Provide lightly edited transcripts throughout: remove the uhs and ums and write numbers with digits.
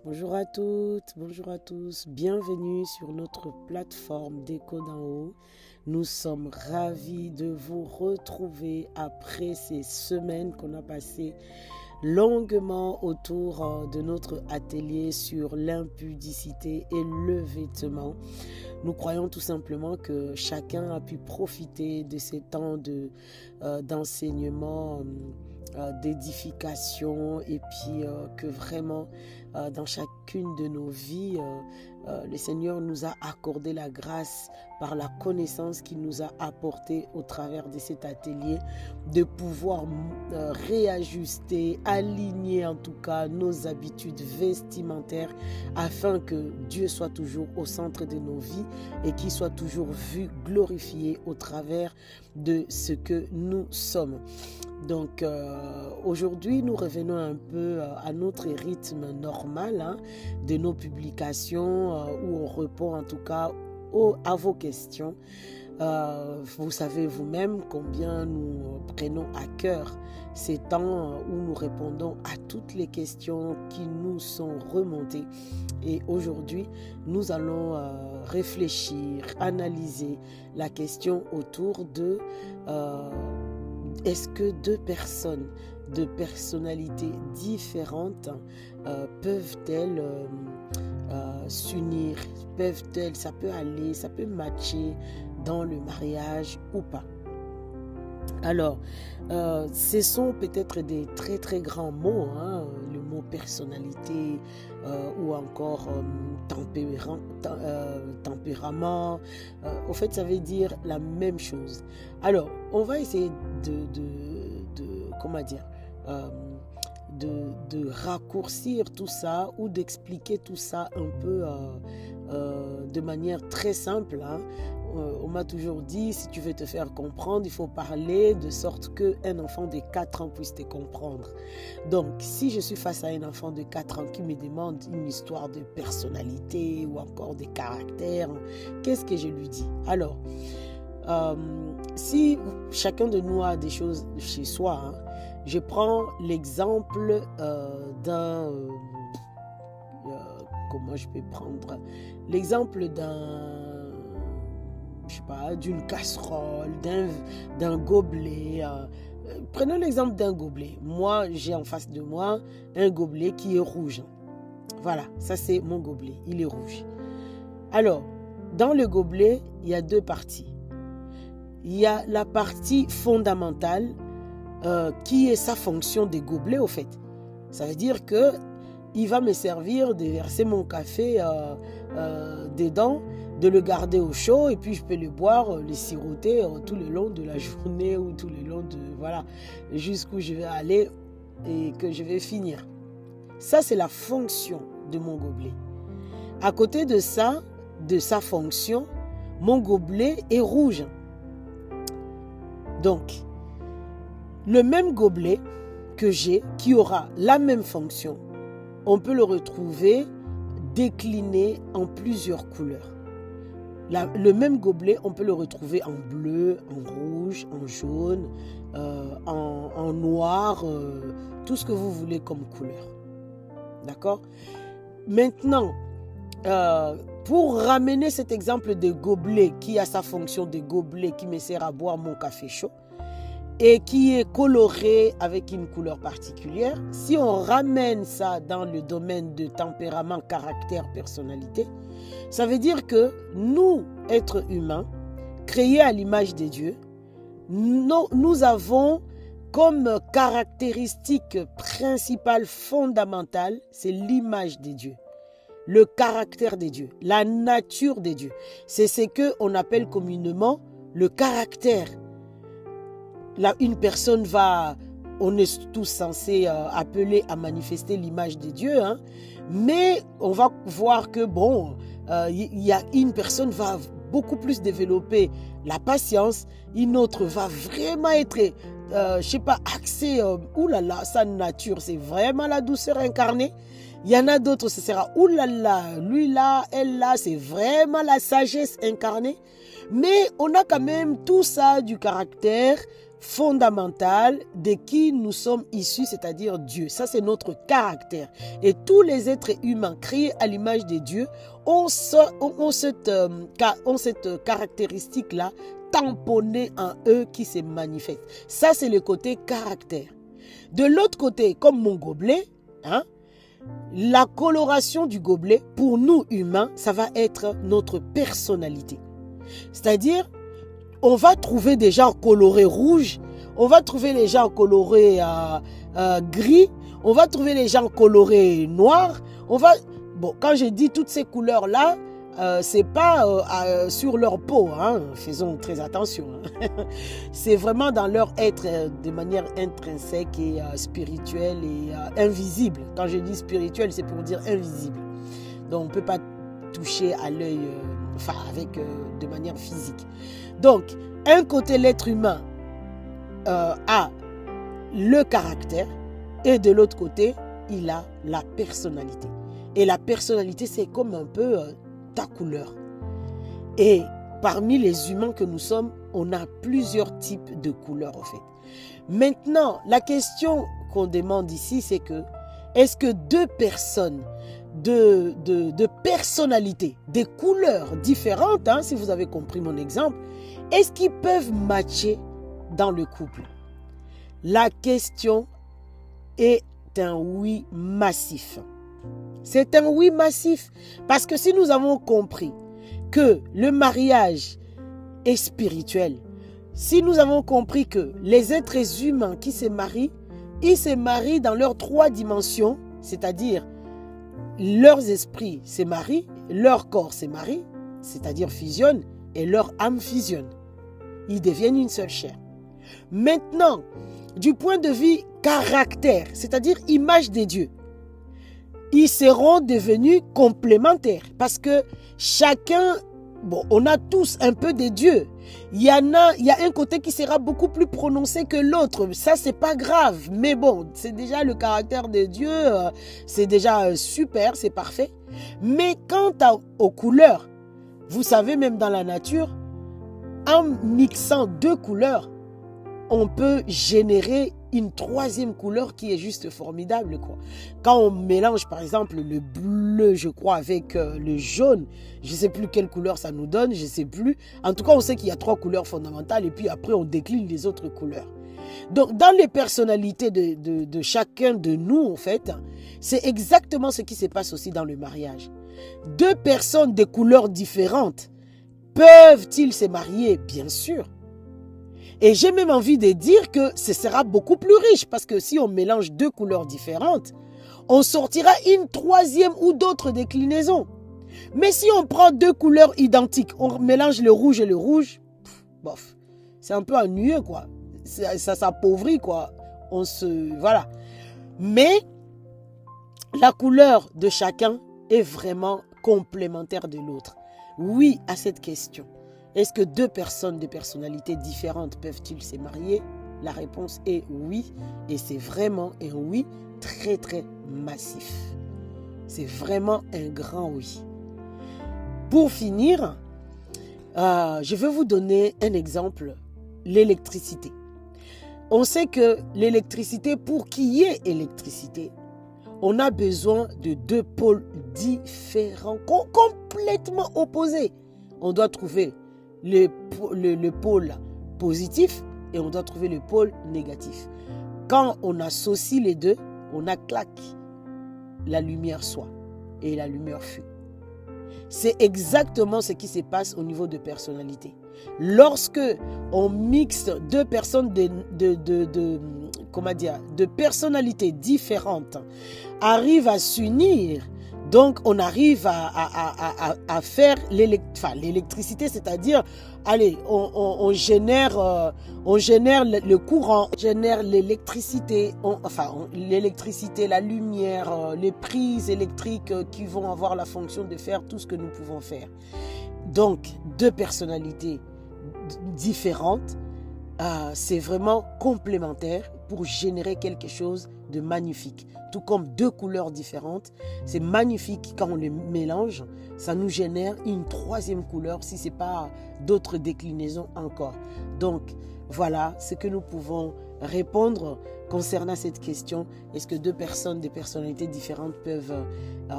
Bonjour à toutes, bonjour à tous, bienvenue sur notre plateforme d'Écho d'en haut. Nous sommes ravis de vous retrouver après ces semaines qu'on a passées longuement autour de notre atelier sur l'impudicité et le vêtement. Nous croyons tout simplement que chacun a pu profiter de ces temps d'enseignement, d'édification, et puis que vraiment dans chacune de nos vies, le Seigneur nous a accordé la grâce par la connaissance qu'il nous a apportée au travers de cet atelier, de pouvoir réajuster, aligner en tout cas nos habitudes vestimentaires afin que Dieu soit toujours au centre de nos vies et qu'il soit toujours vu, glorifié au travers de ce que nous sommes. Donc aujourd'hui, nous revenons un peu à notre rythme normal de nos publications où on répond en tout cas à vos questions. Vous savez vous-même combien nous prenons à cœur ces temps où nous répondons à toutes les questions qui nous sont remontées. Et aujourd'hui, nous allons réfléchir, analyser la question autour de est-ce que deux personnes de personnalités différentes peuvent-elles s'unir, ça peut aller, ça peut matcher dans le mariage ou pas. Alors, ce sont peut-être des très très grands mots, le mot personnalité ou encore tempérament. Au fait, ça veut dire la même chose. Alors, on va essayer de raccourcir tout ça ou d'expliquer tout ça un peu de manière très simple. On m'a toujours dit, si tu veux te faire comprendre, il faut parler de sorte qu'un enfant de 4 ans puisse te comprendre. Donc, si je suis face à un enfant de 4 ans qui me demande une histoire de personnalité ou encore de caractère, qu'est-ce que je lui dis? Alors, si chacun de nous a des choses chez soi, je prends l'exemple comment je peux prendre l'exemple d'une casserole, d'un gobelet. Prenons l'exemple d'un gobelet. Moi, j'ai en face de moi un gobelet qui est rouge. Voilà, ça c'est mon gobelet, il est rouge. Alors, dans le gobelet, il y a deux parties. Il y a la partie fondamentale qui est sa fonction de gobelet au fait. Ça veut dire que il va me servir de verser mon café dedans, de le garder au chaud et puis je peux le boire, le siroter tout le long de la journée ou tout le long de jusqu'où je vais aller et que je vais finir. Ça c'est la fonction de mon gobelet. À côté de ça, de sa fonction, mon gobelet est rouge. Donc, le même gobelet que j'ai, qui aura la même fonction, on peut le retrouver décliné en plusieurs couleurs. Le même gobelet, on peut le retrouver en bleu, en rouge, en jaune, en noir, tout ce que vous voulez comme couleur. D'accord? Maintenant, pour ramener cet exemple de gobelet qui a sa fonction de gobelet qui me sert à boire mon café chaud et qui est coloré avec une couleur particulière, si on ramène ça dans le domaine de tempérament, caractère, personnalité, ça veut dire que nous, êtres humains, créés à l'image de Dieu, nous avons comme caractéristique principale, fondamentale, c'est l'image de Dieu. Le caractère de Dieu, la nature de Dieu. C'est ce qu'on appelle communément le caractère. Là, une personne on est tous censés appeler à manifester l'image de Dieu, mais on va voir que une personne va beaucoup plus développer la patience, une autre va vraiment être, axée, sa nature, c'est vraiment la douceur incarnée. Il y en a d'autres, ce sera lui là, elle là, c'est vraiment la sagesse incarnée. Mais on a quand même tout ça du caractère fondamentale de qui nous sommes issus, c'est-à-dire Dieu. Ça, c'est notre caractère. Et tous les êtres humains créés à l'image de Dieu ont cette caractéristique-là tamponnée en eux qui se manifeste. Ça, c'est le côté caractère. De l'autre côté, comme mon gobelet, la coloration du gobelet, pour nous humains, ça va être notre personnalité. C'est-à-dire, on va trouver des gens colorés rouge, on va trouver les gens colorés gris, on va trouver les gens colorés noir. Quand je dis toutes ces couleurs-là, c'est pas sur leur peau, faisons très attention. C'est vraiment dans leur être de manière intrinsèque et spirituelle et invisible. Quand je dis spirituel, c'est pour dire invisible. Donc on ne peut pas toucher à l'œil, de manière physique. Donc, un côté, l'être humain a le caractère et de l'autre côté, il a la personnalité. Et la personnalité, c'est comme un peu ta couleur. Et parmi les humains que nous sommes, on a plusieurs types de couleurs en fait. Maintenant, la question qu'on demande ici, c'est que est-ce que deux personnes de personnalités, des couleurs différentes, si vous avez compris mon exemple, est-ce qu'ils peuvent matcher dans le couple? La question est un oui massif. C'est un oui massif. Parce que si nous avons compris que le mariage est spirituel, si nous avons compris que les êtres humains qui se marient, ils se marient dans leurs 3 dimensions, c'est-à-dire leurs esprits se marient, leur corps se marie, c'est-à-dire fusionne, et leur âme fusionne. Ils deviennent une seule chair. Maintenant, du point de vue caractère, c'est-à-dire image de Dieu, ils seront devenus complémentaires parce que chacun, on a tous un peu de Dieu. Il y a un côté qui sera beaucoup plus prononcé que l'autre. Ça, c'est pas grave. Mais bon, c'est déjà le caractère de Dieu. C'est déjà super, c'est parfait. Mais quant aux couleurs, vous savez, même dans la nature, en mixant 2 couleurs, on peut générer une 3e couleur qui est juste formidable, quoi. Quand on mélange, par exemple, le bleu, je crois, avec le jaune, je ne sais plus quelle couleur ça nous donne, je ne sais plus. En tout cas, on sait qu'il y a 3 couleurs fondamentales et puis après, on décline les autres couleurs. Donc, dans les personnalités de chacun de nous, en fait, c'est exactement ce qui se passe aussi dans le mariage. 2 personnes de couleurs différentes, peuvent-ils se marier? Bien sûr. Et j'ai même envie de dire que ce sera beaucoup plus riche parce que si on mélange 2 couleurs différentes, on sortira une 3e ou d'autres déclinaisons. Mais si on prend 2 couleurs identiques, on mélange le rouge et le rouge, bof, c'est un peu ennuyeux, quoi. Ça s'appauvrit, quoi. Voilà. Mais la couleur de chacun est vraiment complémentaire de l'autre. Oui à cette question. Est-ce que 2 personnes de personnalités différentes peuvent-ils se marier? La réponse est oui. Et c'est vraiment un oui très très massif. C'est vraiment un grand oui. Pour finir, je vais vous donner un exemple. L'électricité. On sait que l'électricité, pour qu'il y ait électricité, on a besoin de 2 pôles différents, complètement opposés. On doit trouver le pôle positif et on doit trouver le pôle négatif. Quand on associe les deux, on a clac, la lumière soit et la lumière fut. C'est exactement ce qui se passe au niveau de personnalité. Lorsque on mixe 2 personnes de personnalités différentes, arrivent à s'unir, donc on arrive à faire l'électricité, c'est-à-dire, allez, on génère le courant, on génère l'électricité, l'électricité, la lumière, les prises électriques qui vont avoir la fonction de faire tout ce que nous pouvons faire. Donc, 2 personnalités différentes, c'est vraiment complémentaire pour générer quelque chose de magnifique. Tout comme deux couleurs différentes, c'est magnifique quand on les mélange, ça nous génère une troisième couleur si ce n'est pas d'autres déclinaisons encore. Donc, voilà ce que nous pouvons répondre concernant cette question. Est-ce que deux personnes, des personnalités différentes peuvent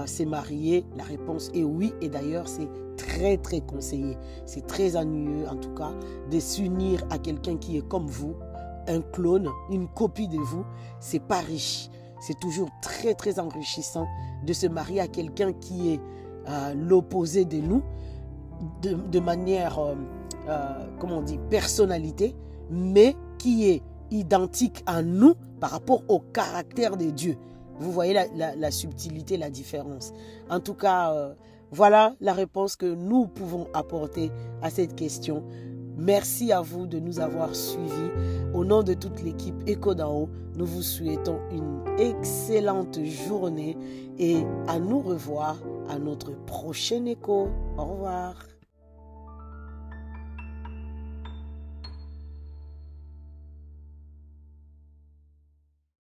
se marier? La réponse est oui, et d'ailleurs c'est très très conseillé. C'est très ennuyeux en tout cas de s'unir à quelqu'un qui est comme vous, un clone, une copie de vous. C'est pas riche. C'est toujours très très enrichissant de se marier à quelqu'un qui est l'opposé de nous, de manière, comment on dit, personnalité, mais qui est identique à nous par rapport au caractère de Dieu. Vous voyez la subtilité, la différence. En tout cas, voilà la réponse que nous pouvons apporter à cette question. Merci à vous de nous avoir suivis. Au nom de toute l'équipe Écho d'en haut, nous vous souhaitons une excellente journée et à nous revoir à notre prochain écho. Au revoir.